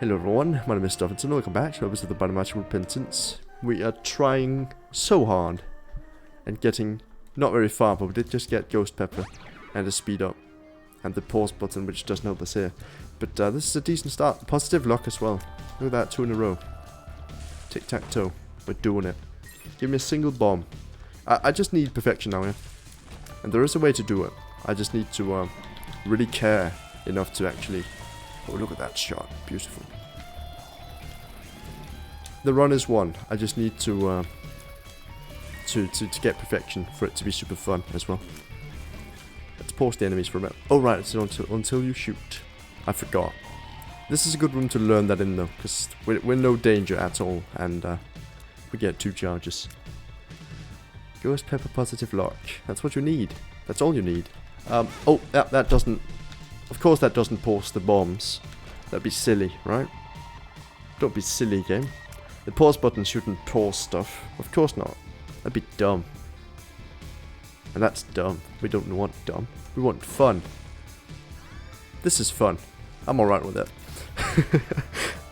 Hello everyone, my name is Stuffinson, welcome back to episode of the Biomatical Repentance. We are trying so hard and getting not very far, but we did just get Ghost Pepper and a speed up and the pause button, which doesn't help us here. But this is a decent start. Positive luck as well. Look at that, 2 in a row. Tic-tac-toe, we're doing it. Give me a single bomb. I just need perfection now, yeah? And there is a way to do it. I just need to really care enough to actually... Oh, look at that shot. Beautiful. The run is one. I just need to get perfection for it to be super fun as well. Let's pause the enemies for a minute. Oh right, it's until you shoot. I forgot. This is a good room to learn that in though, because we're no danger at all, and we get 2 charges. Ghost Pepper positive luck. That's what you need. That's all you need. Oh, that doesn't... Of course that doesn't pause the bombs. That'd be silly, right? Don't be silly, game. The pause button shouldn't pause stuff. Of course not. That'd be dumb. And that's dumb. We don't want dumb. We want fun. This is fun. I'm alright with it.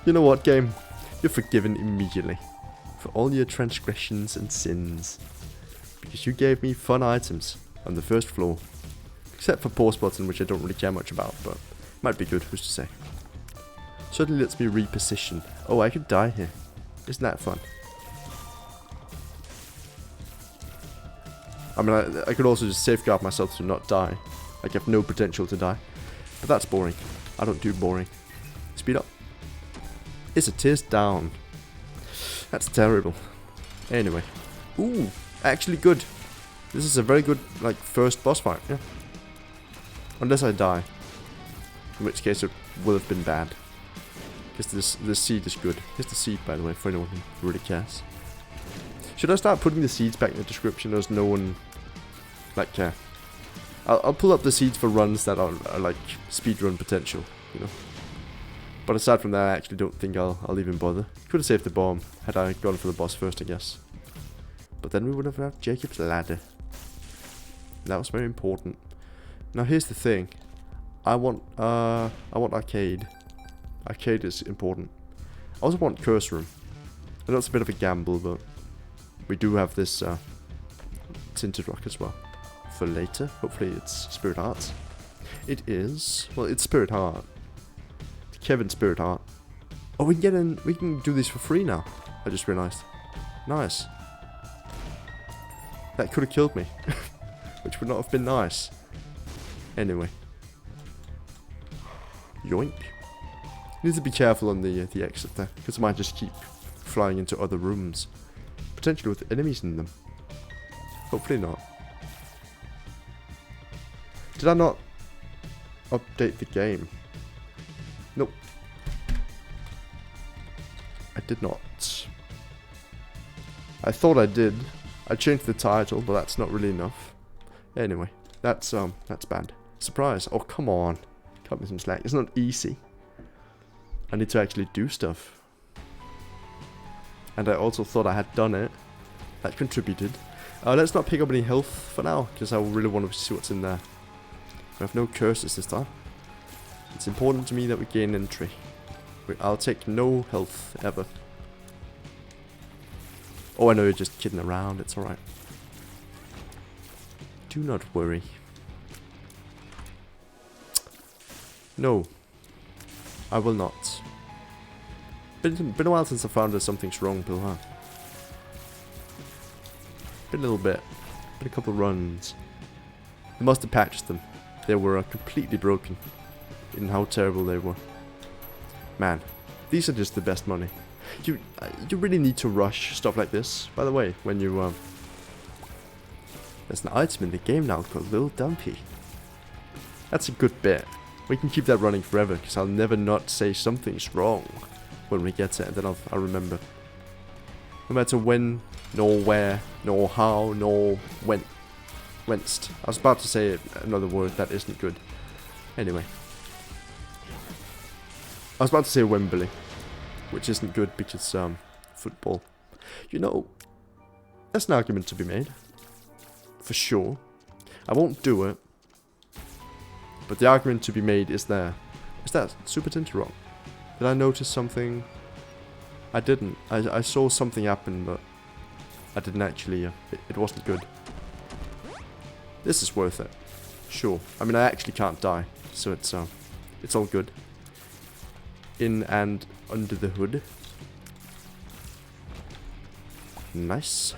You know what, game? You're forgiven immediately. For all your transgressions and sins. Because you gave me fun items on the first floor. Except for pause button, which I don't really care much about, but might be good, who's to say. Certainly lets me reposition. Oh, I could die here. Isn't that fun? I mean, I could also just safeguard myself to not die. Like, I have no potential to die. But that's boring. I don't do boring. Speed up. It's a tears down. That's terrible. Anyway. Ooh, actually good. This is a very good, like, first boss fight, yeah. Unless I die. In which case it will have been bad. Because this seed is good. Here's the seed, by the way, for anyone who really cares. Should I start putting the seeds back in the description, or does no one, like, care? I'll pull up the seeds for runs that are like, speedrun potential, you know. But aside from that, I actually don't think I'll even bother. Could have saved the bomb, had I gone for the boss first, I guess. But then we would have had Jacob's Ladder. That was very important. Now here's the thing. I want arcade. Arcade is important. I also want curse room. I know it's a bit of a gamble, but we do have this tinted rock as well for later. Hopefully it's Spirit Hearts. It is. Well, it's Spirit Heart. Kevin Spirit Heart. Oh, we can get in. We can do these for free now. I just realized. Nice. That could have killed me, which would not have been nice. Anyway. Yoink. Need to be careful on the exit there, because I might just keep flying into other rooms. Potentially with enemies in them. Hopefully not. Did I not update the game? Nope. I did not. I thought I did. I changed the title, but that's not really enough. Anyway, that's bad. Surprise. Oh, come on. Cut me some slack. It's not easy. I need to actually do stuff. And I also thought I had done it. That contributed. Let's not pick up any health for now, because I really want to see what's in there. I have no curses this time. It's important to me that we gain entry. I'll take no health, ever. Oh, I know you're just kidding around. It's alright. Do not worry. No. I will not. Been a while since I found that something's wrong, Bill, huh? Been a little bit. Been a couple runs. They must have patched them. They were completely broken in how terrible they were. Man, these are just the best money. You really need to rush stuff like this. By the way, when you there's an item in the game now called Little Dumpy. That's a good bit. We can keep that running forever, because I'll never not say something's wrong when we get it, and then I'll remember. No matter when, nor where, nor how, nor when. Whence. I was about to say another word that isn't good. Anyway. I was about to say Wembley, which isn't good because, football. You know, that's an argument to be made. For sure. I won't do it. But the argument to be made is there. Is that Super Tinted wrong? Did I notice something? I didn't. I saw something happen, but I didn't actually. It wasn't good. This is worth it. Sure. I mean, I actually can't die, so it's all good. In and under the hood. Nice.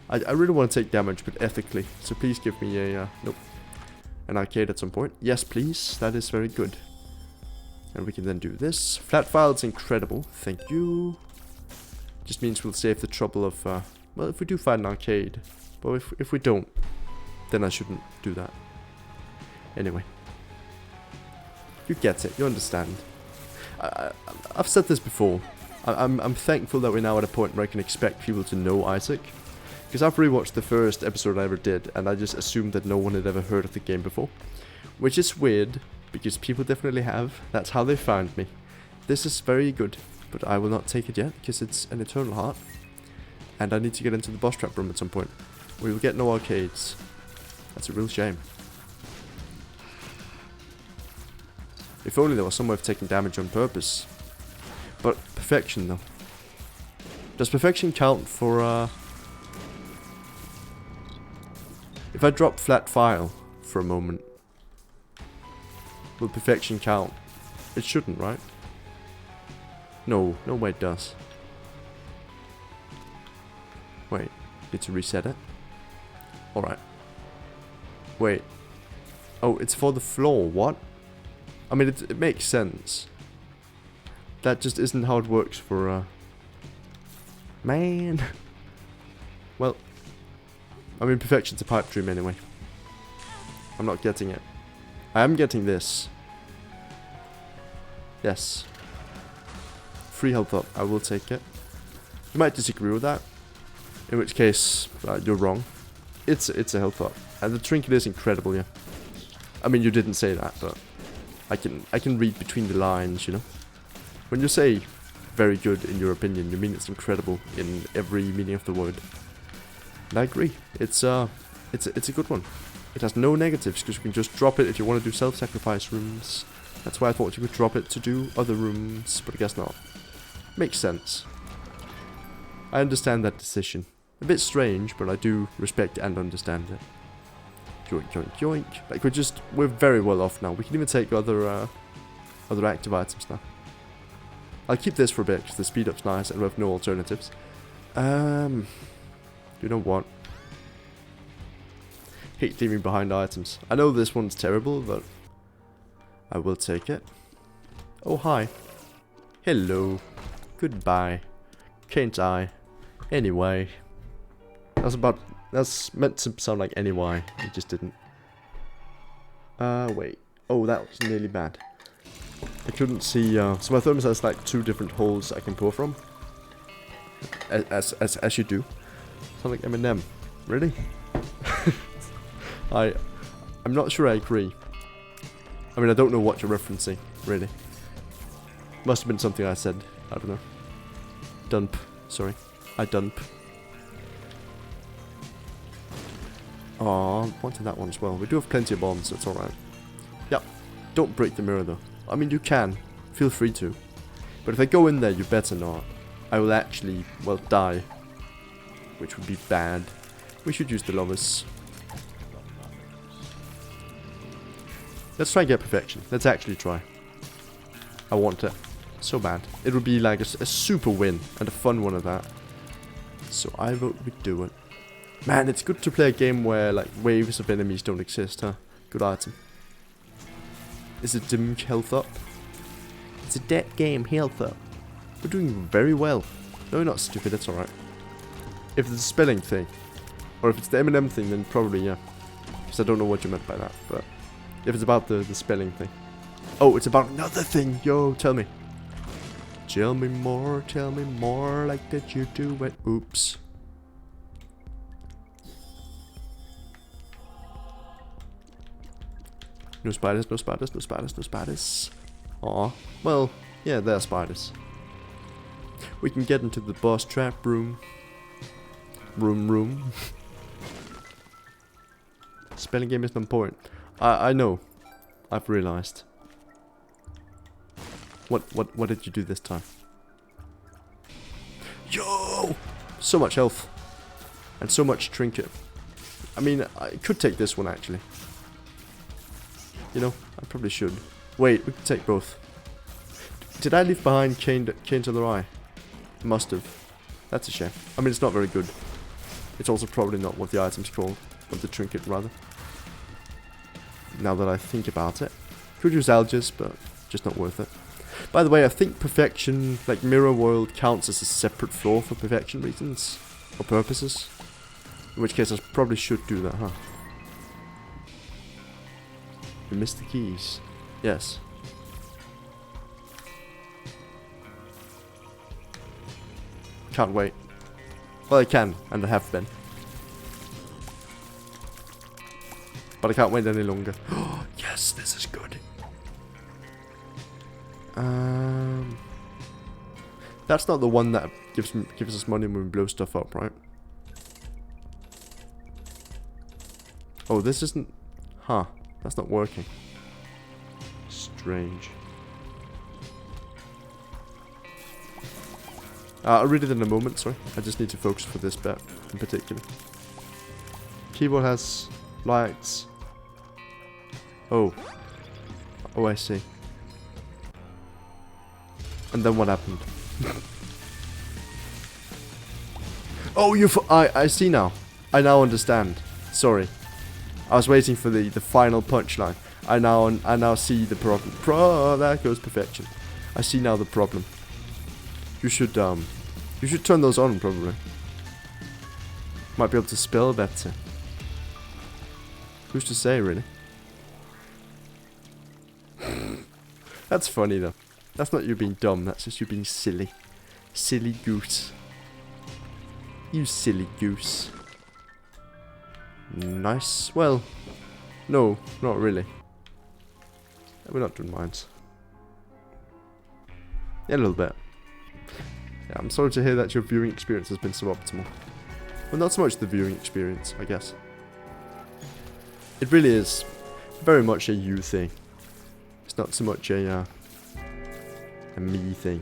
I really want to take damage, but ethically. So please give me a nope. An arcade at some point. Yes, please. That is very good. And we can then do this. Flat file's incredible. Thank you. Just means we'll save the trouble of, well, if we do find an arcade. But if we don't, then I shouldn't do that. Anyway. You get it. You understand. I've said this before. I'm thankful that we're now at a point where I can expect people to know Isaac. Because I've rewatched the first episode I ever did, and I just assumed that no one had ever heard of the game before. Which is weird, because people definitely have. That's how they found me. This is very good, but I will not take it yet, because it's an Eternal Heart. And I need to get into the boss trap room at some point. We will get no arcades. That's a real shame. If only there was some way of taking damage on purpose. But perfection, though. Does perfection count for, if I drop flat file for a moment, will perfection count? It shouldn't, right? No way it does. Wait, need to reset it? Alright. Wait. Oh, it's for the floor, what? I mean, it makes sense. That just isn't how it works for, man. Well, I mean, perfection's a pipe dream anyway. I'm not getting it. I am getting this. Yes. Free health up. I will take it. You might disagree with that. In which case, you're wrong. It's a health up. And the trinket is incredible, yeah. I mean, you didn't say that, but I can read between the lines, you know. When you say very good in your opinion, you mean it's incredible in every meaning of the word. And I agree. It's a good one. It has no negatives because you can just drop it if you want to do self-sacrifice rooms. That's why I thought you could drop it to do other rooms, but I guess not. Makes sense. I understand that decision. A bit strange, but I do respect and understand it. Yoink, yoink, yoink. Like, we're very well off now. We can even take other active items now. I'll keep this for a bit, because the speed up's nice, and we have no alternatives. You know what? Hate leaving behind items. I know this one's terrible, but I will take it. Oh, hi. Hello. Goodbye. Can't I? Anyway. That's meant to sound like anyway. It just didn't. Wait. Oh, that was nearly bad. I couldn't see, so my thermos has like 2 different holes I can pour from. As you do. Sound like Eminem. Really? I'm not sure I agree. I mean, I don't know what you're referencing, really. Must have been something I said. I don't know. Dump. Sorry. I dump. Aw, wanted that one as well. We do have plenty of bombs, so it's alright. Yep. Don't break the mirror, though. I mean, you can. Feel free to. But if I go in there, you better not. I will actually, well, die. Which would be bad. We should use the lovers. Let's try and get perfection. Let's actually try. I want it. So bad. It would be like a super win. And a fun one of that. So I vote we do it. Man, it's good to play a game where like waves of enemies don't exist, huh? Good item. Is it dim health up? It's a dead game, health up. We're doing very well. No, you're not stupid, that's alright. If it's a spelling thing, or if it's the Eminem thing, then probably, yeah. Because I don't know what you meant by that, but if it's about the spelling thing. Oh, it's about another thing, yo, tell me. Tell me more like that you do it. Oops. No spiders, no spiders, no spiders, no spiders. Aw, well, yeah, there are spiders. We can get into the boss trap room. Room. Spelling game is on point. I know. I've realized. What did you do this time? Yo! So much health. And so much trinket. I mean, I could take this one actually. You know, I probably should. Wait, we could take both. Did I leave behind Cane to the Eye? Must have. That's a shame. I mean, it's not very good. It's also probably not what the item's called. Or the trinket, rather. Now that I think about it. Could use Algiz, but just not worth it. By the way, I think Perfection, like Mirror World, counts as a separate floor for Perfection reasons. Or purposes. In which case I probably should do that, huh? You missed the keys. Yes. Can't wait. Well, I can, and I have been. But I can't wait any longer. Oh, yes, this is good. That's not the one that gives us money when we blow stuff up, right? Oh, this isn't... Huh. That's not working. Strange. I'll read it in a moment, sorry. I just need to focus for this bit in particular. Keyboard has lights. Oh. Oh, I see. And then what happened? Oh, I see now. I now understand. Sorry. I was waiting for the final punchline. I now see the problem. There goes Perfection. I see now the problem. You should turn those on probably. Might be able to spell better. Who's to say, really? That's funny though. That's not you being dumb. That's just you being silly. Silly goose. You silly goose. Nice. Well, no, not really. We're not doing mines. Yeah, a little bit. Yeah, I'm sorry to hear that your viewing experience has been suboptimal. Well, not so much the viewing experience, I guess. It really is very much a you thing. It's not so much a me thing.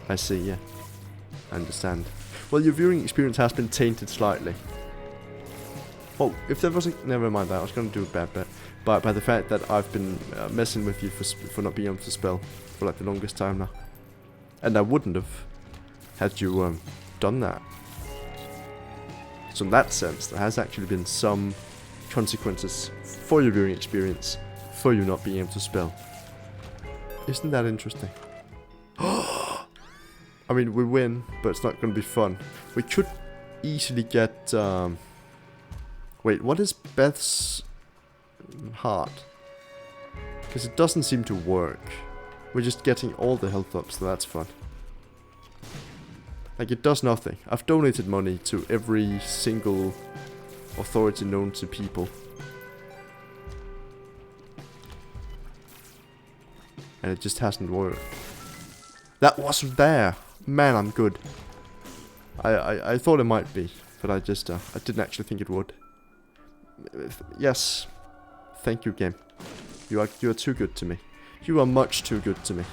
I see, yeah. I understand. Well, your viewing experience has been tainted slightly. Oh, if there wasn't... Never mind that, I was going to do a bad bit. But by the fact that I've been messing with you for not being able to spell for like the longest time now. And I wouldn't have had you done that. So in that sense, there has actually been some consequences for your viewing experience for you not being able to spell. Isn't that interesting? I mean, we win, but it's not going to be fun. We could easily get... Wait, what is Beth's heart? Because it doesn't seem to work. We're just getting all the health up, so that's fun. Like, it does nothing. I've donated money to every single authority known to people. And it just hasn't worked. That wasn't there! Man, I'm good. I thought it might be, but I just, I didn't actually think it would. Yes. Thank you, game. You are too good to me. You are much too good to me.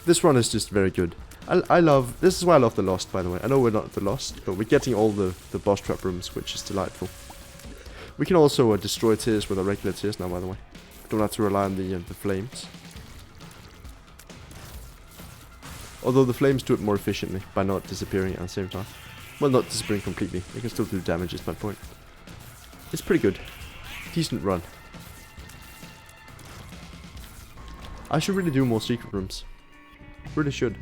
This run is just very good. I love... This is why I love The Lost, by the way. I know we're not The Lost, but we're getting all the boss trap rooms, which is delightful. We can also destroy tiers with our regular tiers now, by the way. Don't have to rely on the flames. Although the flames do it more efficiently by not disappearing at the same time. Well, not disappearing completely. They can still do damage, is my point. It's pretty good. Decent run. I should really do more secret rooms. Really should.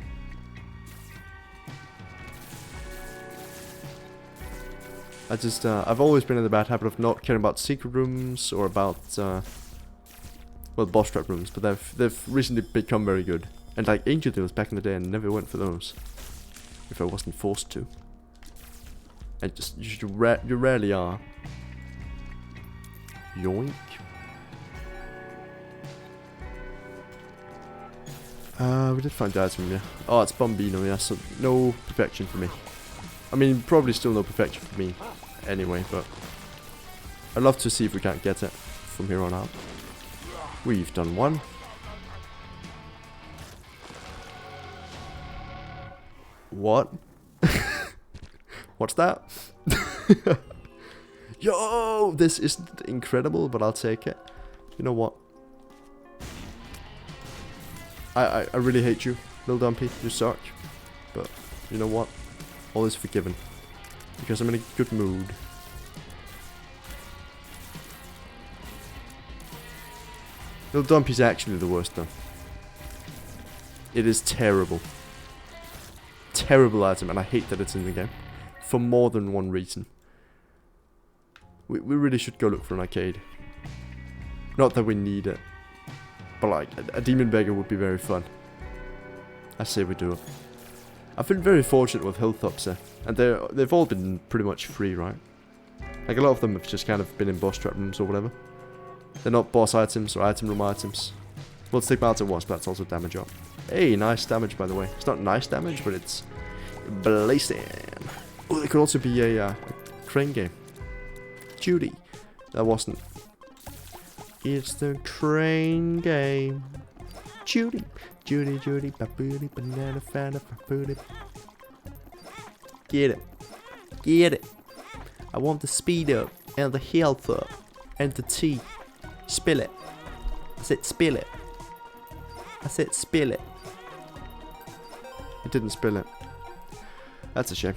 I've always been in the bad habit of not caring about secret rooms or about, well, boss trap rooms, but they've recently become very good. And like Angel Deals back in the day, I never went for those. If I wasn't forced to. And just, you rarely are. Yoink. We did find that from, yeah. Oh, it's Bombino, yeah, so no perfection for me. I mean, probably still no perfection for me anyway, but I'd love to see if we can't get it from here on out. We've done one. What? What's that? Yo, this isn't incredible, but I'll take it. You know what? I really hate you, Lil Dumpy. You suck. But you know what? All is forgiven. Because I'm in a good mood. Lil Dumpy's actually the worst though. It is terrible. Terrible item, and I hate that it's in the game. For more than one reason. We really should go look for an arcade. Not that we need it. But like, a Demon Beggar would be very fun. I say we do it. I've been very fortunate with health ups here. And they've all been pretty much free, right? Like a lot of them have just kind of been in boss trap rooms or whatever. They're not boss items or item room items. Well, Stigmata was, but that's also damage up. Hey, nice damage by the way. It's not nice damage, but it's blazing. Oh, there could also be a crane game. Judy. That wasn't. It's the crane game. Judy. Judy, Judy, babooty, banana, fana, babooty. Get it. Get it. I want the speed up, and the health up, and the tea. Spill it. I said spill it. I said spill it. It didn't spill it. That's a shame.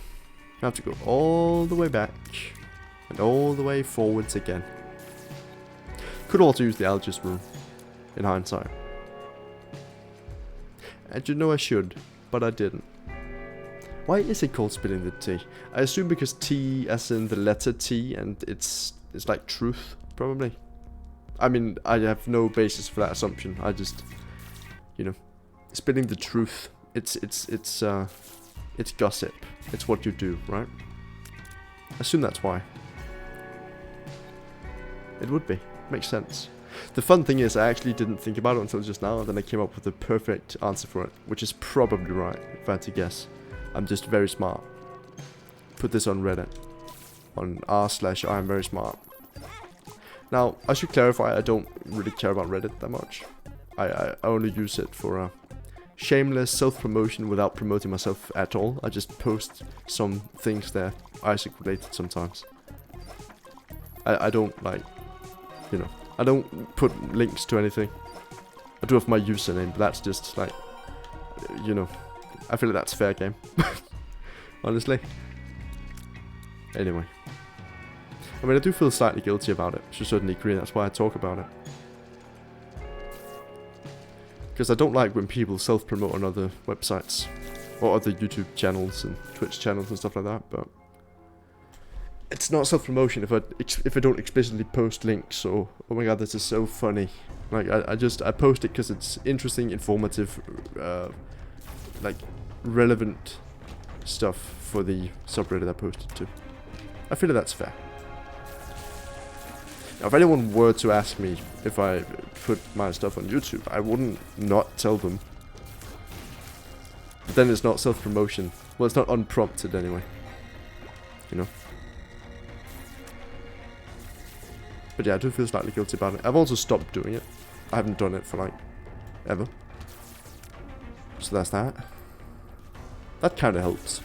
I have to go all the way back. And all the way forwards again. Could also use the Algis room. In hindsight. And you know I should. But I didn't. Why is it called spilling the tea? I assume because T as in the letter T. And it's like truth. Probably. I mean, I have no basis for that assumption. I just, you know, spilling the truth. It's gossip. It's what you do, right? I assume that's why. It would be. Makes sense. The fun thing is, I actually didn't think about it until just now, and then I came up with the perfect answer for it, which is probably right, if I had to guess. I'm just very smart. Put this on Reddit. On r/I'm very smart. Now, I should clarify, I don't really care about Reddit that much. I only use it for shameless self-promotion without promoting myself at all. I just post some things there, Isaac related sometimes. I don't like, you know, I don't put links to anything. I do have my username, but that's just like, you know, I feel like that's fair game. Honestly. Anyway. I mean, I do feel slightly guilty about it, to a certain degree, that's why I talk about it. Because I don't like when people self-promote on other websites, or other YouTube channels and Twitch channels and stuff like that, but it's not self-promotion if I don't explicitly post links, or, oh my god, this is so funny. Like, I post it because it's interesting, informative, like, relevant stuff for the subreddit I posted to. I feel like that's fair. Now, if anyone were to ask me if I put my stuff on YouTube, I wouldn't not tell them. But then it's not self-promotion. Well, it's not unprompted anyway. You know? But yeah, I do feel slightly guilty about it. I've also stopped doing it. I haven't done it for like, ever. So that's that. That kind of helps.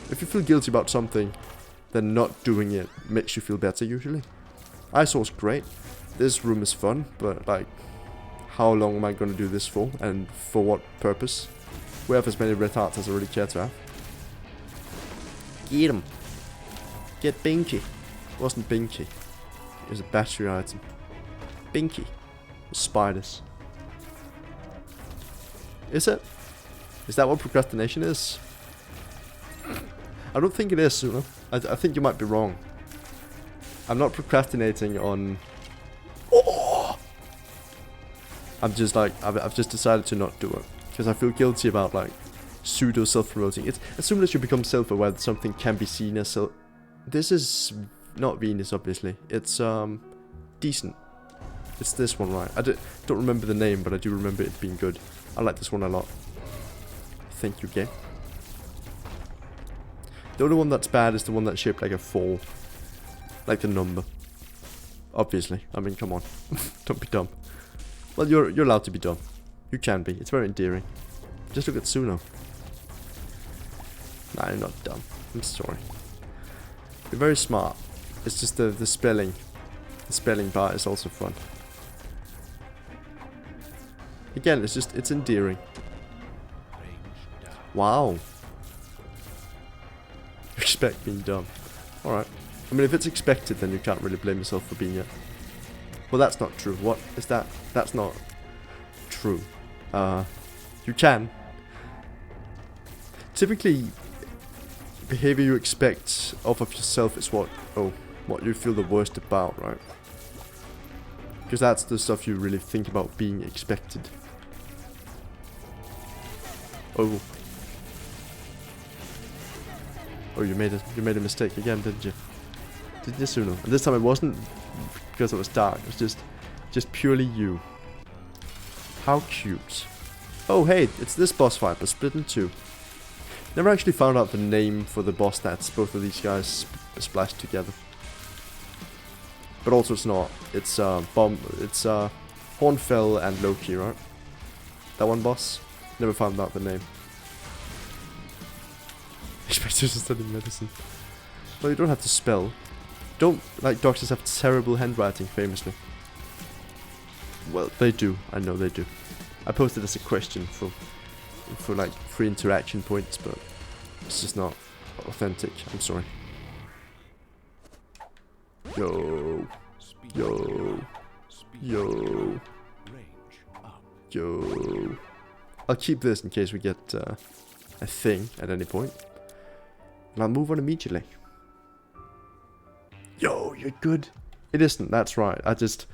If you feel guilty about something, then not doing it makes you feel better usually. Eyesore's great. This room is fun, but like, how long am I going to do this for? And for what purpose? We have as many red hearts as I really care to have. Get him. Get Binky. It wasn't Binky. It was a battery item. Binky. Spiders. Is it? Is that what procrastination is? I don't think it is, you know. I think you might be wrong. I'm not procrastinating on... Oh! I'm just like, I've just decided to not do it. Because I feel guilty about like, pseudo self-promoting. It's, as soon as you become self-aware that something can be seen as self... This is not Venus, obviously. It's, decent. It's this one, right? I don't remember the name, but I do remember it being good. I like this one a lot. Thank you, game. The only one that's bad is the one that's shaped like a 4. Like the number. Obviously. I mean, come on. Don't be dumb. Well, you're allowed to be dumb. You can be. It's very endearing. Just look at Suno. Nah, you're not dumb. I'm sorry. You're very smart. It's just the spelling. The spelling part is also fun. Again, it's endearing. Wow. You expect being dumb. Alright. I mean, if it's expected, then you can't really blame yourself for being it. Well, that's not true. What is that? That's not true. You can. Typically, behavior you expect of yourself is what you feel the worst about, right? Because that's the stuff you really think about being expected. Oh. Oh, you made a mistake again, didn't you? Didn't you, Suno? And this time it wasn't because it was dark. It was just purely you. How cute. Oh, hey, it's this boss fight, but split in two. Never actually found out the name for the boss that's both of these guys splashed together. But also it's not. It's Hornfell and Loki, right? That one boss? Never found out the name. Expected to study medicine. Well, you don't have to spell. Don't, like, doctors have terrible handwriting, famously. Well, they do. I know they do. I posted as a question for like free interaction points, but it's just not authentic. I'm sorry. Yo. Yo. Yo. Yo. I'll keep this in case we get a thing at any point. And I'll move on immediately. Yo, you're good. It isn't, that's right. I just,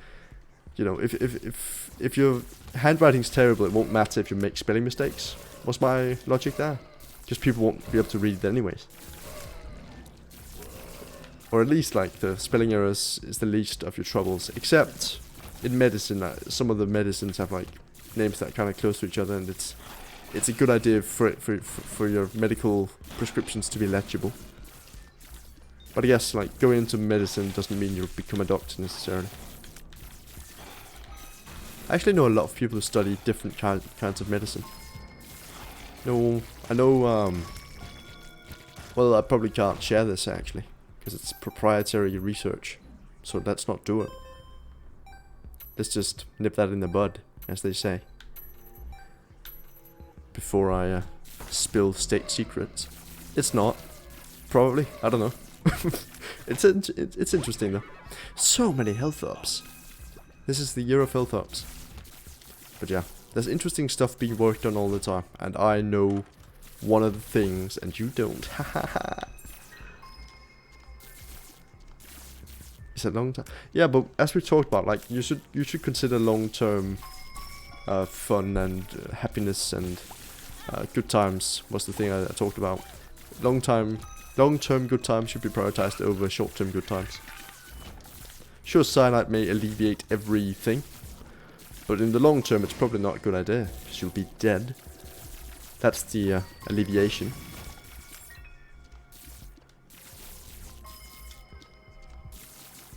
you know, if your handwriting's terrible, it won't matter if you make spelling mistakes. What's my logic there? Because people won't be able to read it anyways. Or at least, like, the spelling errors is the least of your troubles. Except in medicine, some of the medicines have, like, names that are kind of close to each other, and it's a good idea for your medical prescriptions to be legible. But I guess, like, going into medicine doesn't mean you'll become a doctor necessarily. I actually know a lot of people who study different kinds of medicine. No, I know, well, I probably can't share this actually, because it's proprietary research, so let's not do it. Let's just nip that in the bud, as they say, before I spill state secrets. It's not, probably, I don't know. It's interesting though. So many health ups. This is the year of health ups. But yeah, there's interesting stuff being worked on all the time, and I know one of the things, and you don't. Hahaha. Is it long term? Yeah, but as we talked about, like, you should consider long term fun and happiness and good times was the thing I talked about. Long term good times should be prioritized over short term good times. Sure, cyanide may alleviate everything, but in the long term it's probably not a good idea, because you'll be dead. That's the alleviation.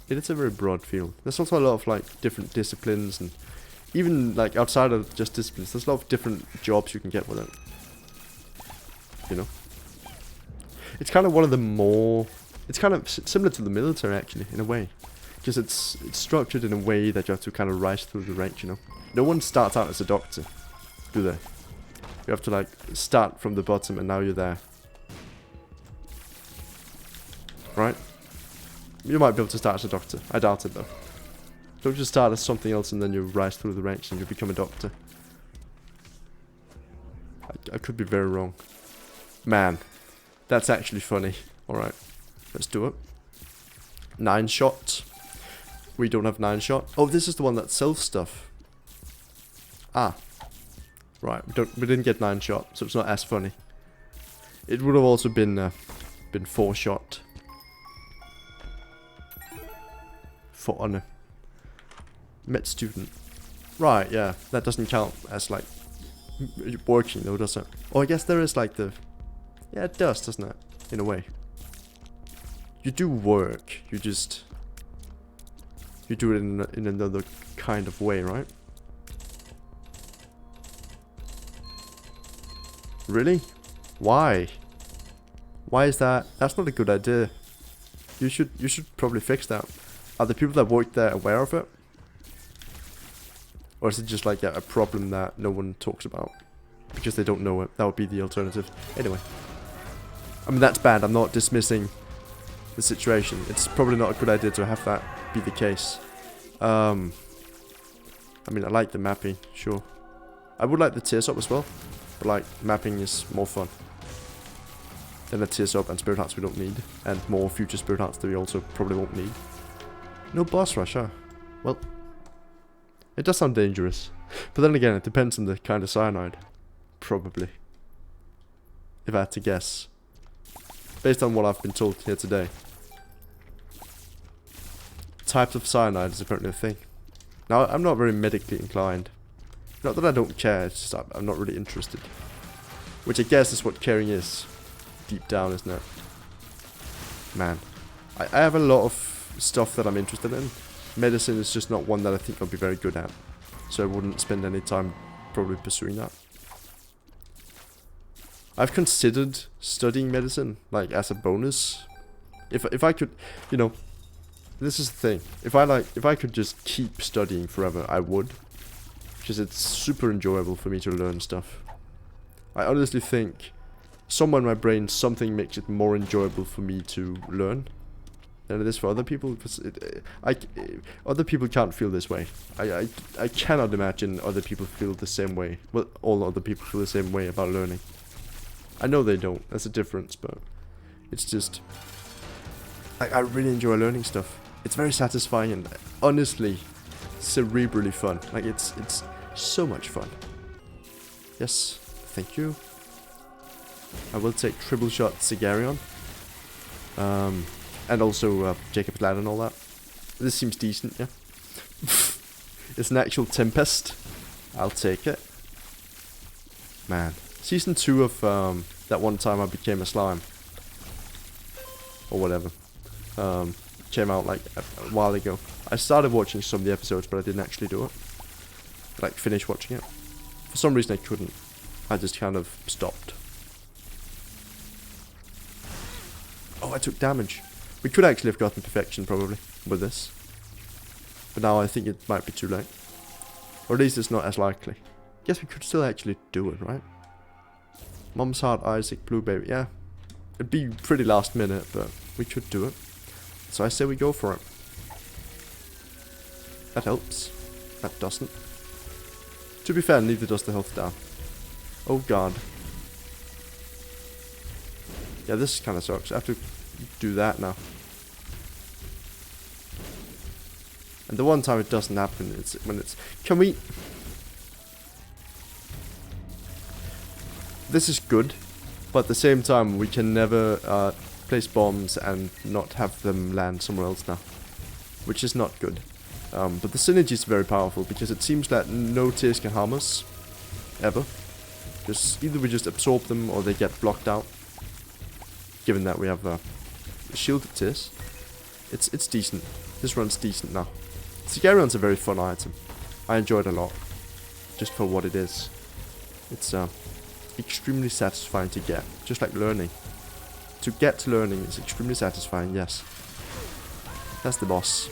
It's a very broad field. There's also a lot of, like, different disciplines, and even, like, outside of just disciplines, there's a lot of different jobs you can get with it. You know? It's kind of one of the more... It's kind of similar to the military, actually, in a way. Because it's structured in a way that you have to kind of rise through the ranks, you know? No one starts out as a doctor, do they? You have to, like, start from the bottom and now you're there. Right? You might be able to start as a doctor. I doubt it, though. Don't just start as something else and then you rise through the ranks and you become a doctor. I could be very wrong. Man, that's actually funny. Alright, let's do it. 9 shot. We don't have 9 shot. Oh, this is the one that sells stuff. Ah. Right, we didn't get 9 shot, so it's not as funny. It would have also been 4 shot. For honor. Med student. Right, yeah, that doesn't count as, like, working though, does it? Oh, I guess there is, like, the... Yeah, it does, doesn't it? In a way. You do work, you just... You do it in another kind of way, right? Really? Why? Why is that? That's not a good idea. You should probably fix that. Are the people that work there aware of it? Or is it just like a problem that no one talks about? Because they don't know it. That would be the alternative. Anyway. I mean, that's bad. I'm not dismissing the situation. It's probably not a good idea to have that be the case. I mean, I like the mapping, sure. I would like the tier swap as well. But like, mapping is more fun. Then the tier swap and spirit hearts we don't need. And more future spirit hearts that we also probably won't need. No boss rush, huh? Well, it does sound dangerous. But then again, it depends on the kind of cyanide. Probably. If I had to guess. Based on what I've been told here today. Types of cyanide is apparently a thing. Now, I'm not very medically inclined. Not that I don't care, it's just I'm not really interested. Which I guess is what caring is. Deep down, isn't it? Man. I have a lot of stuff that I'm interested in. Medicine is just not one that I think I'll be very good at. So I wouldn't spend any time probably pursuing that. I've considered studying medicine, like as a bonus. If I could, you know, this is the thing. If I could just keep studying forever, I would. Because it's super enjoyable for me to learn stuff. I honestly think somewhere in my brain something makes it more enjoyable for me to learn than it is for other people. Because other people can't feel this way. I cannot imagine other people feel the same way. Well, all other people feel the same way about learning. I know they don't. That's a difference, but it's just I really enjoy learning stuff. It's very satisfying and honestly cerebrally fun. Like it's so much fun. Yes, thank you. I will take triple shot Sigarion. And also Jacob's Ladder and all that. This seems decent, yeah. It's an actual Tempest. I'll take it. Man. Season 2 of that one time I became a slime. Or whatever. Came out like a while ago. I started watching some of the episodes, but I didn't actually do it. Like, finish watching it. For some reason I couldn't. I just kind of stopped. Oh, I took damage. We could actually have gotten perfection, probably, with this. But now I think it might be too late. Or at least it's not as likely. Guess we could still actually do it, right? Mom's Heart, Isaac, Blue Baby, yeah. It'd be pretty last minute, but we could do it. So I say we go for it. That helps. That doesn't. To be fair, neither does the health down. Oh god. Yeah, this kind of sucks. I have to do that now. And the one time it doesn't happen, it's when it's... Can we... This is good, but at the same time we can never place bombs and not have them land somewhere else now. Which is not good. But the synergy is very powerful because it seems that no tiers can harm us. Ever. Just either we just absorb them or they get blocked out. Given that we have shielded tiers. It's decent. This run's decent now. Sigarion's a very fun item. I enjoy it a lot. Just for what it is. It's extremely satisfying to get. Just like learning. To get learning is extremely satisfying, yes. That's the boss.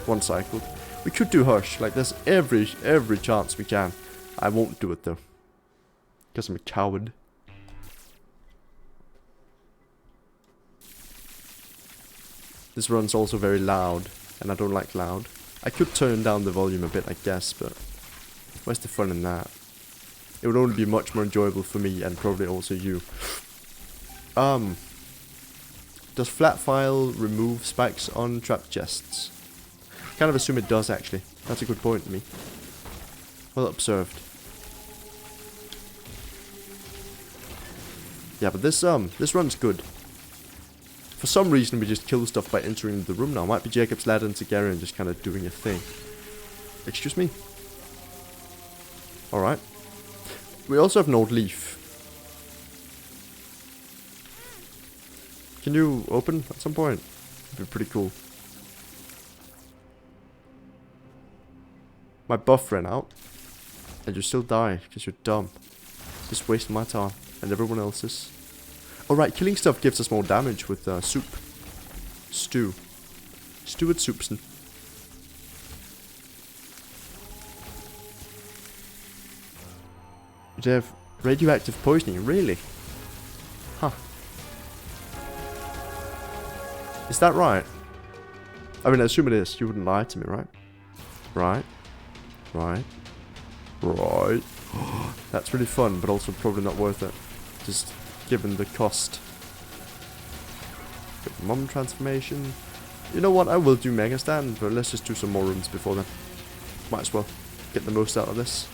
One cycle. We could do Hush. Like there's every chance we can. I won't do it though. Because I'm a coward. This run's also very loud. And I don't like loud. I could turn down the volume a bit, I guess, but where's the fun in that? It would only be much more enjoyable for me and probably also you. Does flat file remove spikes on trap chests? Kind of assume it does actually. That's a good point to me. Well observed. Yeah, but this run's good. For some reason we just kill stuff by entering the room now. Might be Jacob's Ladder and Sigarion just kind of doing a thing. Excuse me? Alright. We also have Nord Leaf. Can you open at some point? That'd be pretty cool. My buff ran out. And you still die because you're dumb. Just wasting my time. And everyone else's. Alright, killing stuff gives us more damage with soup. Stew. Stewart Soupson. They have radioactive poisoning, really? Huh. Is that right? I mean, I assume it is. You wouldn't lie to me, right? Right. Right. Right. That's really fun, but also probably not worth it. Just given the cost. Good mom transformation. You know what? I will do Mega Stand, but let's just do some more rooms before then. Might as well get the most out of this.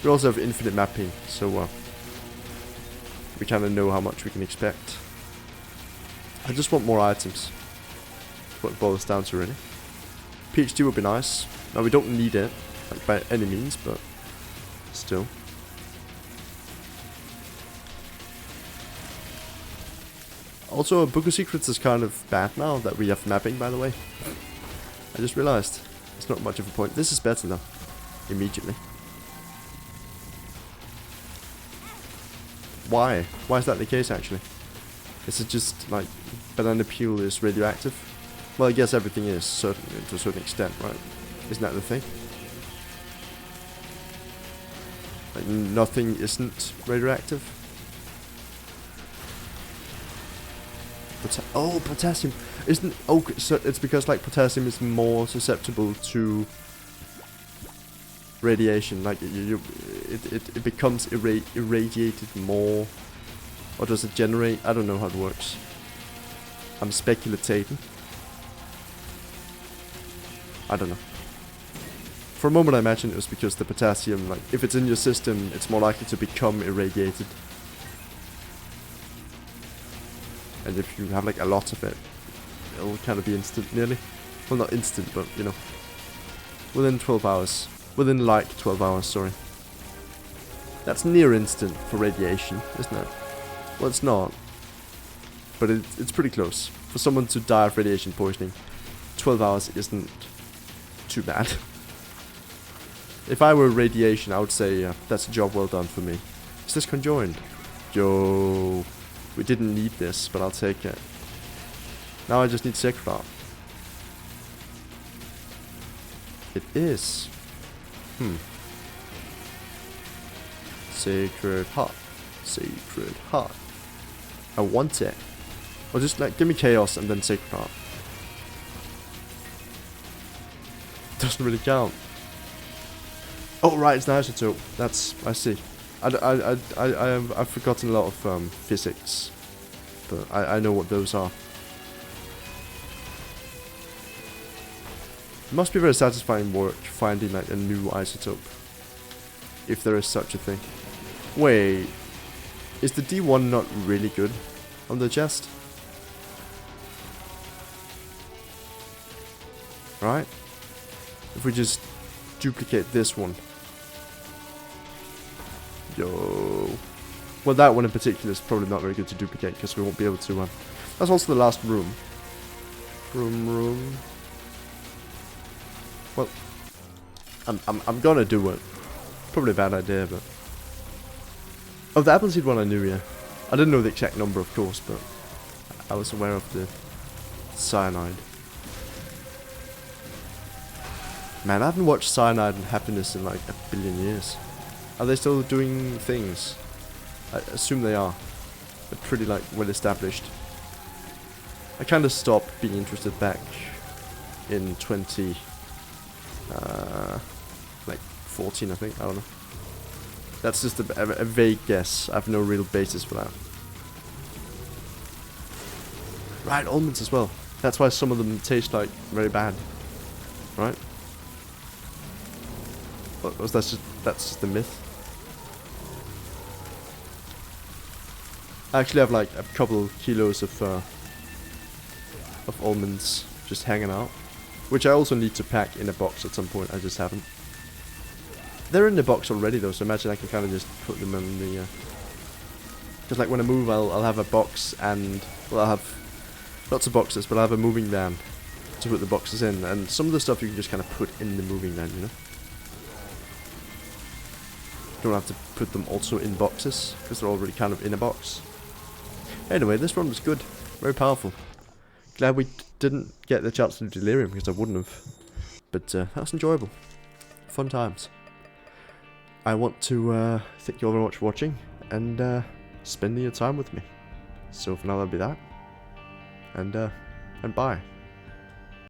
We also have infinite mapping, so we kind of know how much we can expect. I just want more items. That's what it boils down to, really. PhD would be nice. Now, we don't need it, like by any means, but still. Also, Book of Secrets is kind of bad now that we have mapping, by the way. I just realized. It's not much of a point. This is better, though. Immediately. Why? Why is that the case, actually? Is it just, like, banana peel is radioactive? Well, I guess everything is, certainly, to a certain extent, right? Isn't that the thing? Like, nothing isn't radioactive? Oh, potassium! Isn't... Oh, so it's because, like, potassium is more susceptible to radiation, like it becomes irradiated more, or does it generate? I don't know how it works. I'm speculating. I don't know. For a moment I imagined it was because the potassium, like, if it's in your system, it's more likely to become irradiated. And if you have, like, a lot of it, it'll kind of be instant, nearly. Well, not instant, but, you know, within 12 hours. Within, like, 12 hours, sorry. That's near instant for radiation, isn't it? Well, it's not. But it's pretty close. For someone to die of radiation poisoning, 12 hours isn't too bad. If I were radiation, I would say that's a job well done for me. Is this conjoined? Yo, we didn't need this, but I'll take it. Now I just need Sacred Heart. It is. Sacred Heart. Sacred Heart. I want it. Or just, like, give me Chaos and then Sacred Heart. Doesn't really count. Oh, right, it's an isotope. That's... I see. I've forgotten a lot of physics. But I know what those are. It must be very satisfying work finding, like, a new isotope. If there is such a thing. Wait. Is the D1 not really good on the chest? Right? If we just duplicate this one. Yo. Well, that one in particular is probably not very good to duplicate because we won't be able to. That's also the last room. Room. Well, I'm gonna do it. Probably a bad idea, but. Oh, the Appleseed one I knew, yeah. I didn't know the exact number, of course, but I was aware of the cyanide. Man, I haven't watched Cyanide and Happiness in like a billion years. Are they still doing things? I assume they are. They're pretty, like, well established. I kind of stopped being interested back in 14, I think. I don't know. That's just a vague guess. I have no real basis for that. Right, almonds as well. That's why some of them taste like very bad. Right? What was that's just a myth. I actually have like a couple kilos of almonds just hanging out, which I also need to pack in a box at some point. I just haven't. They're in the box already though, so imagine I can kind of just put them in the. Because like when I move, I'll have a box and well, I'll have lots of boxes, but I'll have a moving van to put the boxes in, and some of the stuff you can just kind of put in the moving van, you know. Don't have to put them also in boxes, because they're already kind of in a box. Anyway, this run was good. Very powerful. Glad we didn't get the chance to do Delirium, because I wouldn't have. But that was enjoyable. Fun times. I want to thank you all very much for watching, and spending your time with me. So for now, that'll be that. And bye.